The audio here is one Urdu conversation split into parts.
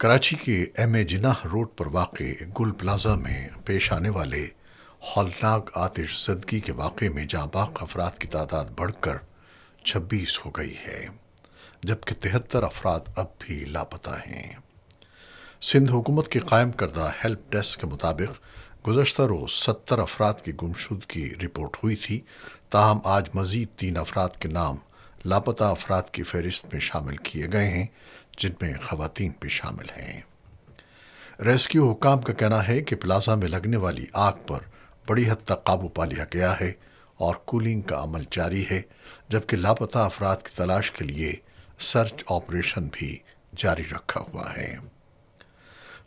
کراچی کے ایم اے جناح روڈ پر واقع گل پلازا میں پیش آنے والے ہولناک آتش زدگی کے واقعے میں جاں باق افراد کی تعداد بڑھ کر 26 ہو گئی ہے، جبکہ 73 افراد اب بھی لاپتہ ہیں۔ سندھ حکومت کے قائم کردہ ہیلپ ڈیسک کے مطابق گزشتہ روز 70 افراد کی گمشدگی رپورٹ ہوئی تھی، تاہم آج مزید 3 افراد کے نام لاپتہ افراد کی فہرست میں شامل کیے گئے ہیں، جن میں خواتین بھی شامل ہیں۔ ریسکیو حکام کا کہنا ہے کہ پلازا میں لگنے والی آگ پر بڑی حد تک قابو پا لیا گیا ہے اور کولنگ کا عمل جاری ہے، جبکہ لاپتہ افراد کی تلاش کے لیے سرچ آپریشن بھی جاری رکھا ہوا ہے۔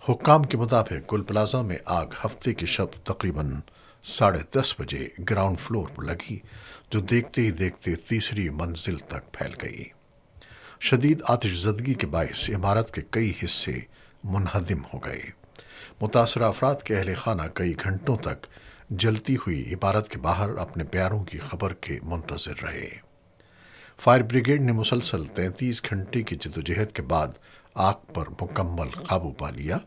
حکام کے مطابق گل پلازا میں آگ ہفتے کی شب تقریباً 10:30 بجے گراؤنڈ فلور پر لگی، جو دیکھتے ہی دیکھتے تیسری منزل تک پھیل گئی۔ شدید آتش زدگی کے باعث عمارت کے کئی حصے منہدم ہو گئے۔ متاثرہ افراد کے اہل خانہ کئی گھنٹوں تک جلتی ہوئی عمارت کے باہر اپنے پیاروں کی خبر کے منتظر رہے۔ فائر بریگیڈ نے مسلسل 33 گھنٹے کی جدوجہد کے بعد آگ پر مکمل قابو پا لیا۔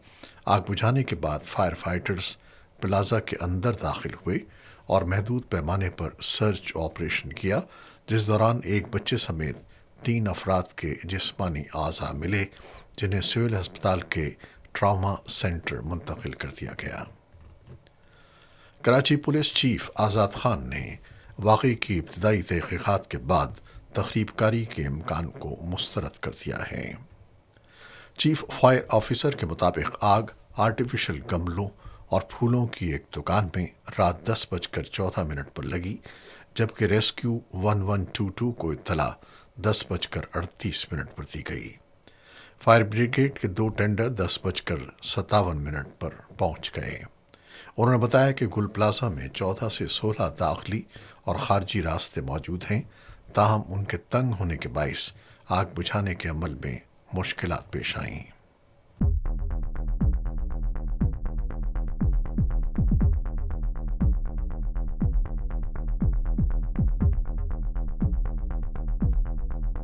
آگ بجھانے کے بعد فائر فائٹرز پلازا کے اندر داخل ہوئے اور محدود پیمانے پر سرچ آپریشن کیا، جس دوران ایک بچے سمیت 3 افراد کے جسمانی اعضاء ملے، جنہیں سول ہسپتال کے ٹراما سینٹر منتقل کر دیا گیا۔ کراچی پولیس چیف آزاد خان نے واقعے کی ابتدائی تحقیقات کے بعد تخریب کاری کے امکان کو مسترد کر دیا ہے۔ چیف فائر آفیسر کے مطابق آگ آرٹیفیشل گملوں اور پھولوں کی ایک دکان میں رات 10:14 پر لگی، جبکہ ریسکیو 1122 کو اطلاع 10:38 پر دی گئی۔ فائر بریگیڈ کے 2 ٹینڈر 10:57 پر پہنچ گئے۔ انہوں نے بتایا کہ گل پلازا میں 14 سے 16 داخلی اور خارجی راستے موجود ہیں، تاہم ان کے تنگ ہونے کے باعث آگ بجھانے کے عمل میں مشکلات پیش آئیں۔